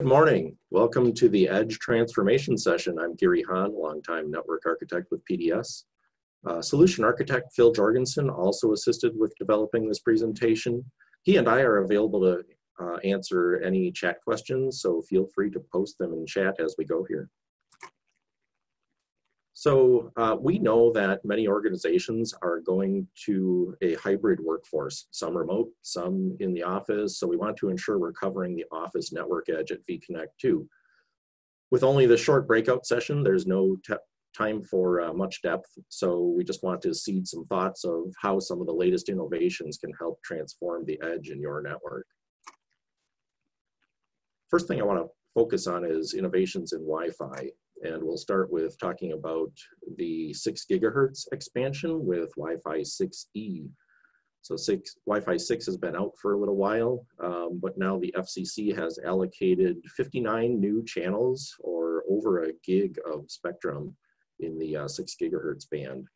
Good morning. Welcome to the Edge Transformation Session. I'm Gary Hahn, longtime network architect with PDS. Solution architect Phil Jorgensen also assisted with developing this presentation. He and I are available to answer any chat questions, so feel free to post them in chat as we go here. So we know that many organizations are going to a hybrid workforce, some remote, some in the office. So we want to ensure we're covering the office network edge at vConnect too. With only the short breakout session, there's no time for much depth. So we just want to seed some thoughts of how some of the latest innovations can help transform the edge in your network. First thing I want to focus on is innovations in Wi-Fi. And we'll start with talking about the 6 GHz expansion with WiFi6E. So Wi-Fi 6 has been out for a little while, but now the FCC has allocated 59 new channels or over a gig of spectrum in the 6 GHz band.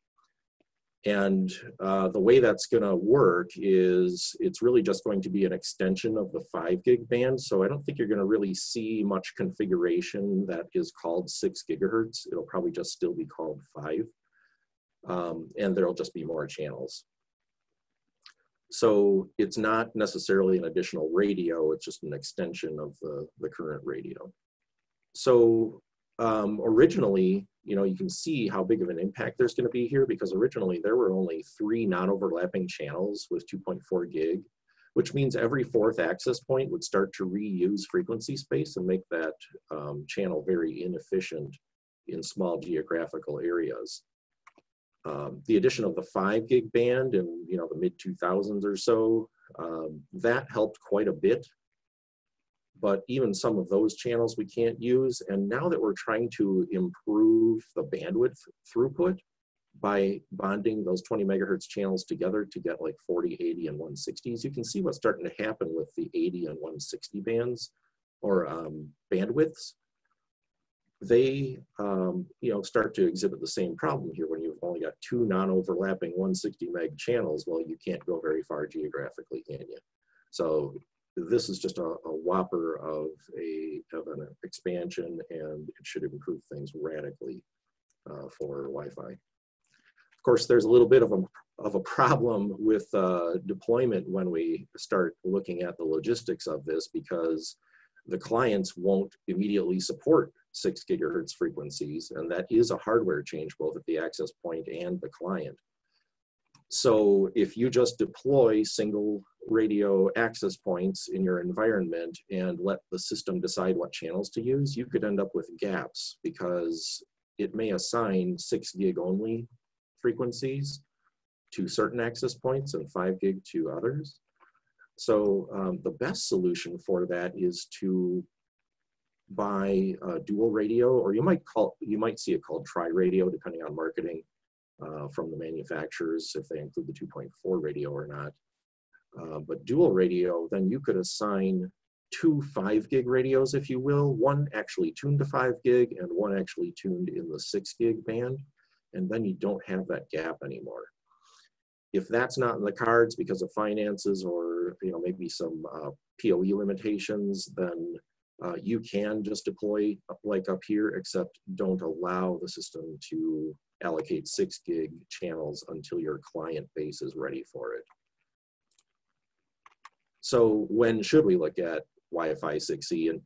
And the way that's going to work is it's really just going to be an extension of the 5 gig band. So I don't think you're going to really see much configuration that is called 6 GHz. It'll probably just still be called 5. And there'll just be more channels. So it's not necessarily an additional radio. It's just an extension of the current radio. So originally, you can see how big of an impact there's going to be here, because originally there were only 3 non-overlapping channels with 2.4 gig, which means every 4th access point would start to reuse frequency space and make that channel very inefficient in small geographical areas. The addition of the 5 gig band in the mid-2000s or so, that helped quite a bit. But even some of those channels we can't use. And now that we're trying to improve the bandwidth throughput by bonding those 20 megahertz channels together to get like 40, 80, and 160s, you can see what's starting to happen with the 80 and 160 bands or bandwidths. They start to exhibit the same problem here. When you've only got 2 non-overlapping 160 meg channels, well, you can't go very far geographically, can you? So this is just a whopper of an expansion, and it should improve things radically for Wi-Fi. Of course, there's a little bit of a problem with deployment when we start looking at the logistics of this, because the clients won't immediately support 6 gigahertz frequencies, and that is a hardware change both at the access point and the client. So if you just deploy single radio access points in your environment and let the system decide what channels to use, you could end up with gaps, because it may assign 6 gig only frequencies to certain access points and 5 gig to others. So the best solution for that is to buy a dual radio, or you might see it called tri-radio, depending on marketing. From the manufacturers, if they include the 2.4 radio or not. But dual radio, then you could assign 2 5 gig radios, if you will, one actually tuned to 5 gig and one actually tuned in the 6 gig band, and then you don't have that gap anymore. If that's not in the cards because of finances or maybe some PoE limitations, then you can just deploy like up here, except don't allow the system to allocate 6 gig channels until your client base is ready for it. So when should we look at WiFi6E? And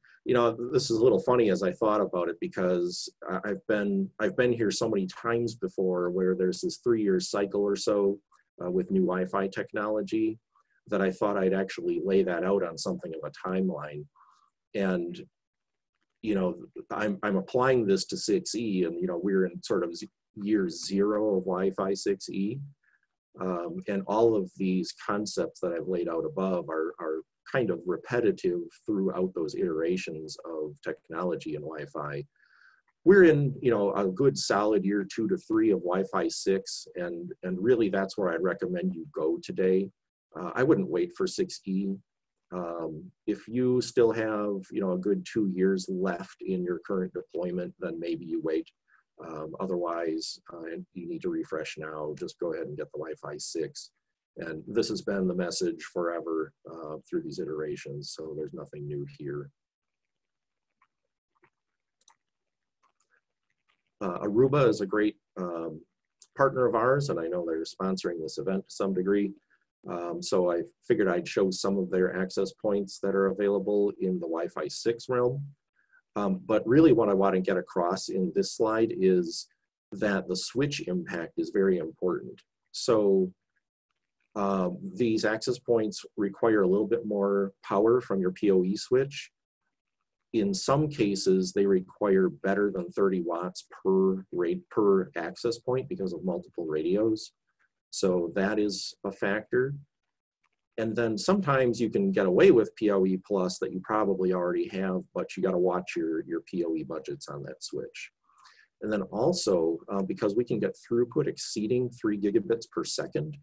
this is a little funny as I thought about it, because I've been here so many times before where there's this 3-year cycle or so with new Wi-Fi technology, that I thought I'd actually lay that out on something of a timeline. And I'm applying this to 6E, and we're in sort of year 0 of WiFi6E, and all of these concepts that I've laid out above are kind of repetitive throughout those iterations of technology and Wi-Fi. We're in a good solid year 2 to 3 of Wi-Fi 6, and really that's where I'd recommend you go today. I wouldn't wait for 6E. If you still have a good 2 years left in your current deployment, then maybe you wait. Otherwise, you need to refresh now. Just go ahead and get the Wi-Fi 6. And this has been the message forever through these iterations, so there's nothing new here. Aruba is a great partner of ours, and I know they're sponsoring this event to some degree. So I figured I'd show some of their access points that are available in the Wi-Fi 6 realm. But really what I want to get across in this slide is that the switch impact is very important. So these access points require a little bit more power from your PoE switch. In some cases, they require better than 30 watts per access point because of multiple radios. So that is a factor. And then sometimes you can get away with PoE plus that you probably already have, but you got to watch your PoE budgets on that switch. And then also, because we can get throughput exceeding 3 gigabits per second,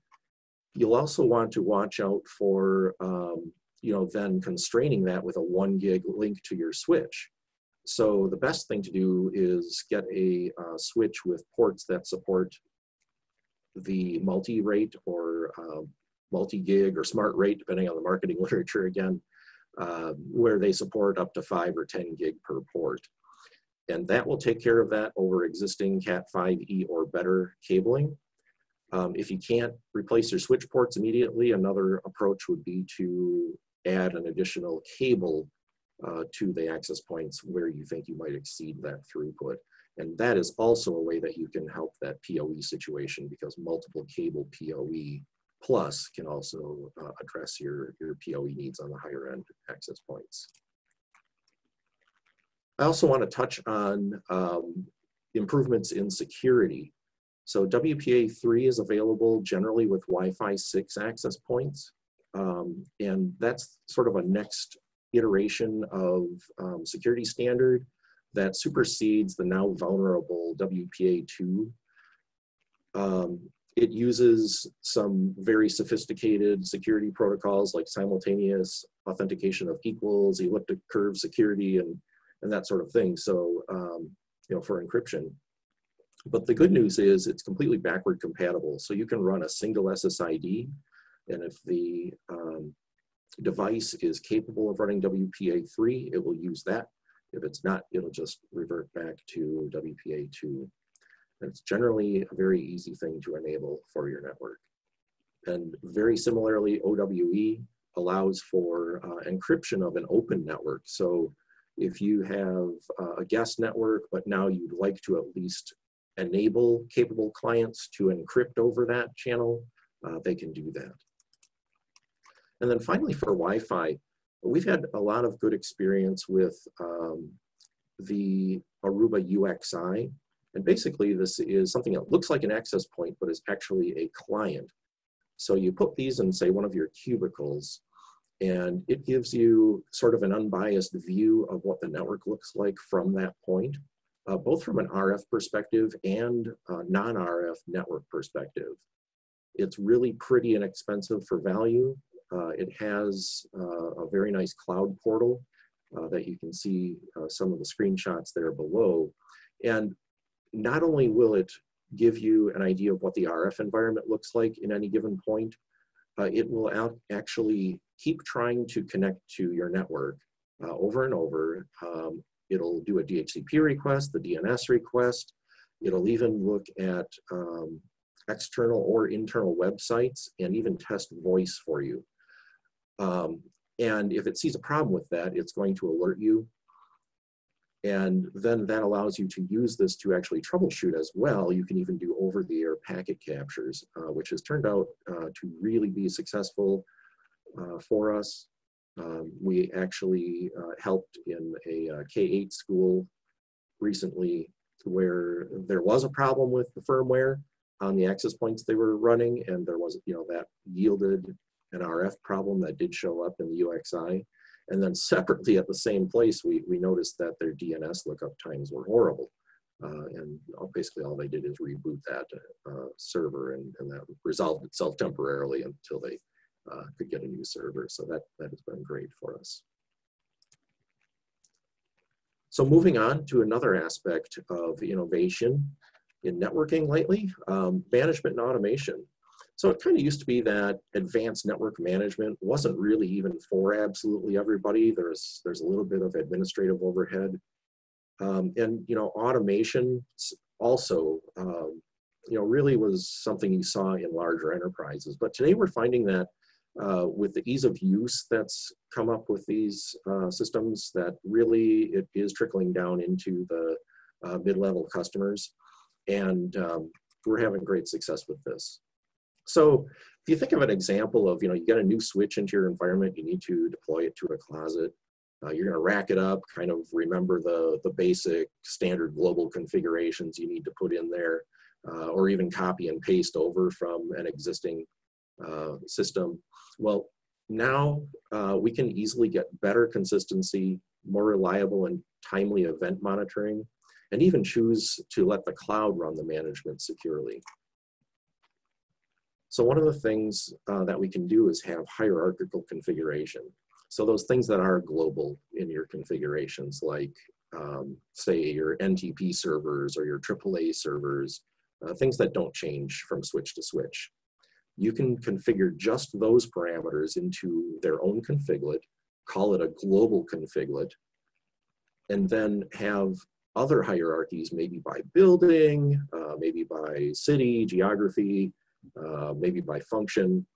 you'll also want to watch out for then constraining that with a 1 gig link to your switch. So the best thing to do is get a switch with ports that support the multi-rate or multi-gig or smart rate, depending on the marketing literature again, where they support up to 5 or 10 gig per port. And that will take care of that over existing Cat5e or better cabling. If you can't replace your switch ports immediately, another approach would be to add an additional cable to the access points where you think you might exceed that throughput. And that is also a way that you can help that PoE situation, because multiple cable PoE plus can also address your PoE needs on the higher end access points. I also want to touch on improvements in security. So WPA3 is available generally with Wi-Fi 6 access points. And that's sort of a next iteration of security standard that supersedes the now vulnerable WPA2. It uses some very sophisticated security protocols like simultaneous authentication of equals, elliptic curve security, and that sort of thing. So, for encryption. But the good news is it's completely backward compatible. So you can run a single SSID, and if the device is capable of running WPA3, it will use that. If it's not, it'll just revert back to WPA2. And it's generally a very easy thing to enable for your network. And very similarly, OWE allows for encryption of an open network. So if you have a guest network, but now you'd like to at least enable capable clients to encrypt over that channel, they can do that. And then finally for Wi-Fi, we've had a lot of good experience with the Aruba UXI. And basically this is something that looks like an access point, but is actually a client. So you put these in, say, one of your cubicles, and it gives you sort of an unbiased view of what the network looks like from that point, both from an RF perspective and non-RF network perspective. It's really pretty inexpensive for value. It has a very nice cloud portal that you can see some of the screenshots there below. And not only will it give you an idea of what the RF environment looks like in any given point, it will actually keep trying to connect to your network over and over. It'll do a DHCP request, the DNS request. It'll even look at external or internal websites and even test voice for you. And if it sees a problem with that, it's going to alert you. And then that allows you to use this to actually troubleshoot as well. You can even do over-the-air packet captures, which has turned out to really be successful for us. We actually helped in a K-8 school recently where there was a problem with the firmware on the access points they were running, and there was, that yielded an RF problem that did show up in the UXI. And then separately at the same place, we noticed that their DNS lookup times were horrible. And basically all they did is reboot that server, and that resolved itself temporarily until they could get a new server. So that has been great for us. So moving on to another aspect of innovation in networking lately, management and automation. So it kind of used to be that advanced network management wasn't really even for absolutely everybody. There's a little bit of administrative overhead. And automation also, really was something you saw in larger enterprises. But today we're finding that with the ease of use that's come up with these systems, that really it is trickling down into the mid-level customers. And we're having great success with this. So if you think of an example of, you get a new switch into your environment, you need to deploy it to a closet. You're going to rack it up, kind of remember the basic standard global configurations you need to put in there, or even copy and paste over from an existing system. Well, now we can easily get better consistency, more reliable and timely event monitoring, and even choose to let the cloud run the management securely. So one of the things that we can do is have hierarchical configuration. So those things that are global in your configurations, like say your NTP servers or your AAA servers, things that don't change from switch to switch. You can configure just those parameters into their own configlet, call it a global configlet, and then have other hierarchies, maybe by building, maybe by city, geography, maybe by function.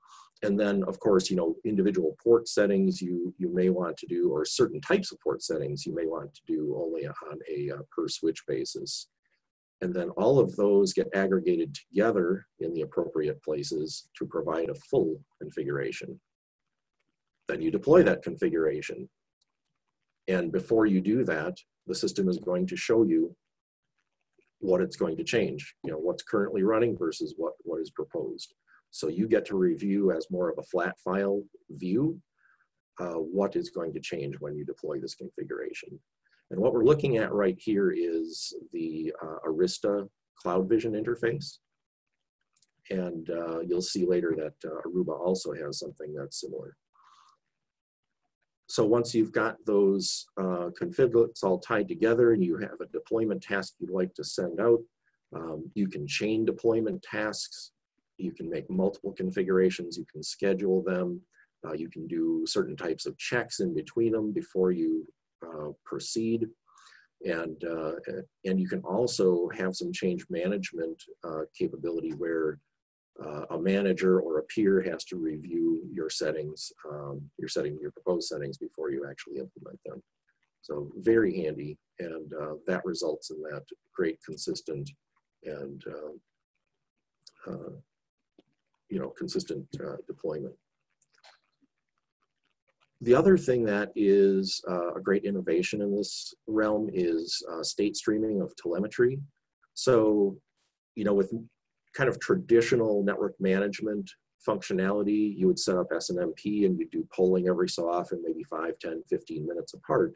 And then, of course, individual port settings you may want to do, or certain types of port settings you may want to do only on a per switch basis. And then all of those get aggregated together in the appropriate places to provide a full configuration. Then you deploy that configuration. And before you do that, the system is going to show you what it's going to change, what's currently running versus what is proposed. So you get to review as more of a flat file view what is going to change when you deploy this configuration. And what we're looking at right here is the Arista Cloud Vision interface. And you'll see later that Aruba also has something that's similar. So once you've got those configurates all tied together and you have a deployment task you'd like to send out, you can chain deployment tasks. You can make multiple configurations, you can schedule them, you can do certain types of checks in between them before you proceed. And you can also have some change management capability where a manager or a peer has to review your settings, your proposed settings before you actually implement them. So very handy, and that results in that great consistent and consistent deployment. The other thing that is a great innovation in this realm is state streaming of telemetry. So, with kind of traditional network management functionality, you would set up SNMP and you do polling every so often, maybe 5, 10, 15 minutes apart.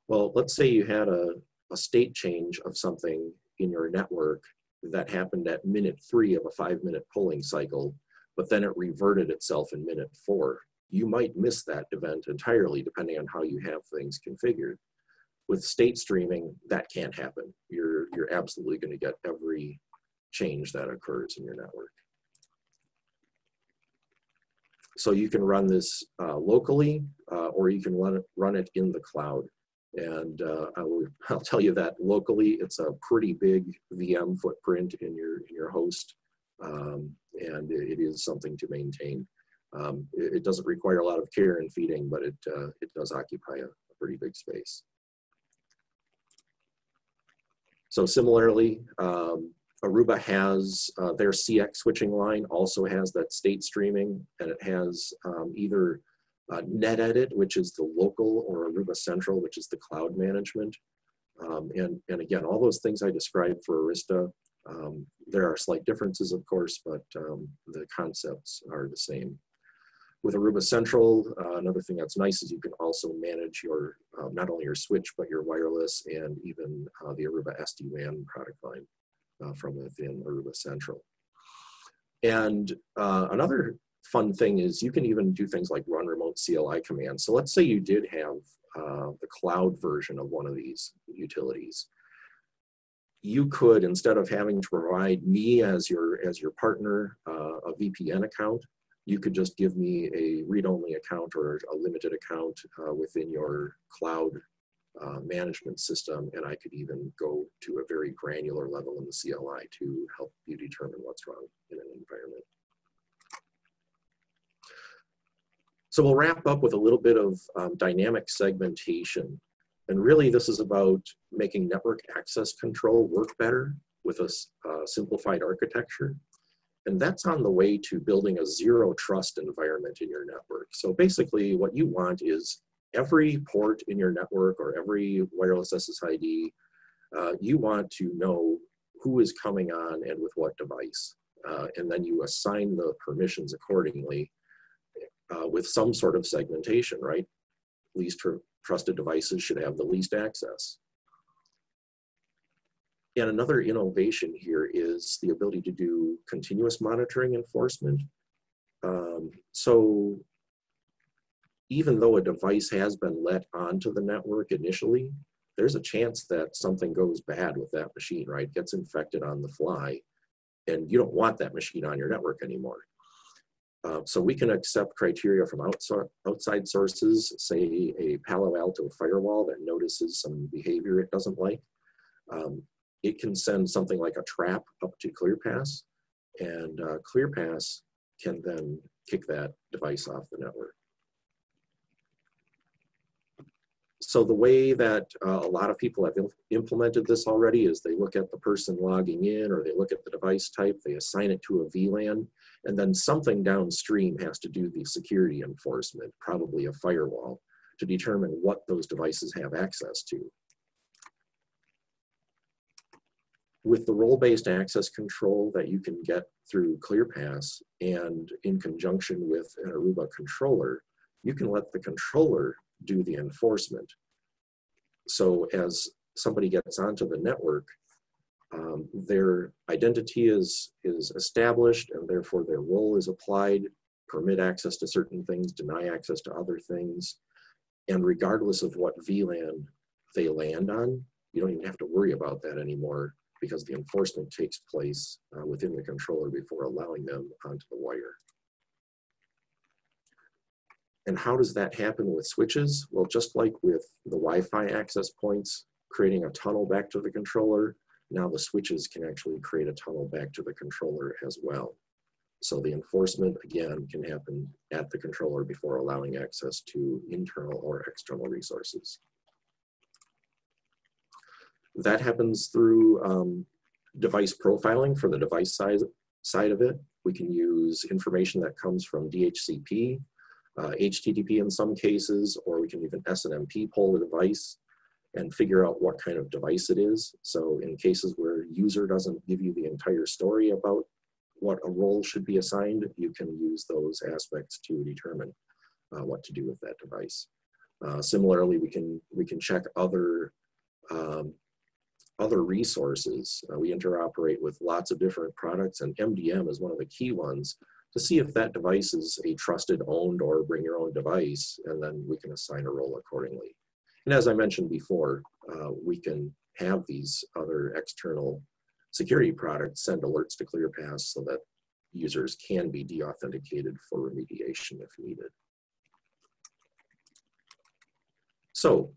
Well, let's say you had a state change of something in your network that happened at minute 3 of a 5-minute polling cycle, but then it reverted itself in minute 4. You might miss that event entirely depending on how you have things configured. With state streaming, that can't happen. You're absolutely going to get every change that occurs in your network. So you can run this locally, or you can run it in the cloud. And I'll tell you that locally, it's a pretty big VM footprint in your host, and it is something to maintain. It doesn't require a lot of care and feeding, but it does occupy a pretty big space. So similarly, Aruba has their CX switching line also has that state streaming, and it has either NetEdit, which is the local, or Aruba Central, which is the cloud management. And again, all those things I described for Arista, there are slight differences, of course, but the concepts are the same. With Aruba Central, another thing that's nice is you can also manage your, not only your switch, but your wireless and even the Aruba SD-WAN product line from within Aruba Central. And another fun thing is you can even do things like run remote CLI commands. So let's say you did have the cloud version of one of these utilities. You could, instead of having to provide me as your partner a VPN account, you could just give me a read-only account or a limited account within your cloud management system, and I could even go to a very granular level in the CLI to help you determine what's wrong in an environment. So we'll wrap up with a little bit of dynamic segmentation. And really this is about making network access control work better with a simplified architecture. And that's on the way to building a zero trust environment in your network. So basically what you want is every port in your network or every wireless SSID, you want to know who is coming on and with what device. And then you assign the permissions accordingly with some sort of segmentation, right? Least trusted devices should have the least access. And another innovation here is the ability to do continuous monitoring enforcement. So even though a device has been let onto the network initially, there's a chance that something goes bad with that machine, right? Gets infected on the fly, and you don't want that machine on your network anymore. So we can accept criteria from outside sources, say a Palo Alto firewall that notices some behavior it doesn't like. It can send something like a trap up to ClearPass, and ClearPass can then kick that device off the network. So the way that a lot of people have implemented this already is they look at the person logging in, or they look at the device type, they assign it to a VLAN, and then something downstream has to do the security enforcement, probably a firewall, to determine what those devices have access to. With the role-based access control that you can get through ClearPass and in conjunction with an Aruba controller, you can let the controller do the enforcement. So as somebody gets onto the network, their identity is established, and therefore their role is applied, permit access to certain things, deny access to other things. And regardless of what VLAN they land on, you don't even have to worry about that anymore, because the enforcement takes place within the controller before allowing them onto the wire. And how does that happen with switches? Well, just like with the Wi-Fi access points, creating a tunnel back to the controller, now the switches can actually create a tunnel back to the controller as well. So the enforcement, again, can happen at the controller before allowing access to internal or external resources. That happens through device profiling for the device side of it. We can use information that comes from DHCP, HTTP in some cases, or we can even SNMP poll the device and figure out what kind of device it is. So in cases where user doesn't give you the entire story about what a role should be assigned, you can use those aspects to determine what to do with that device. Similarly, we can check other resources. We interoperate with lots of different products, and MDM is one of the key ones to see if that device is a trusted, owned, or bring your own device, and then we can assign a role accordingly. And as I mentioned before, we can have these other external security products send alerts to ClearPass so that users can be de-authenticated for remediation if needed. So,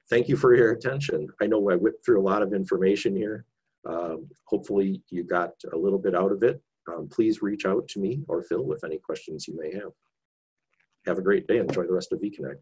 thank you for your attention. I know I whipped through a lot of information here. Hopefully you got a little bit out of it. Please reach out to me or Phil with any questions you may have. Have a great day. Enjoy the rest of vConnect.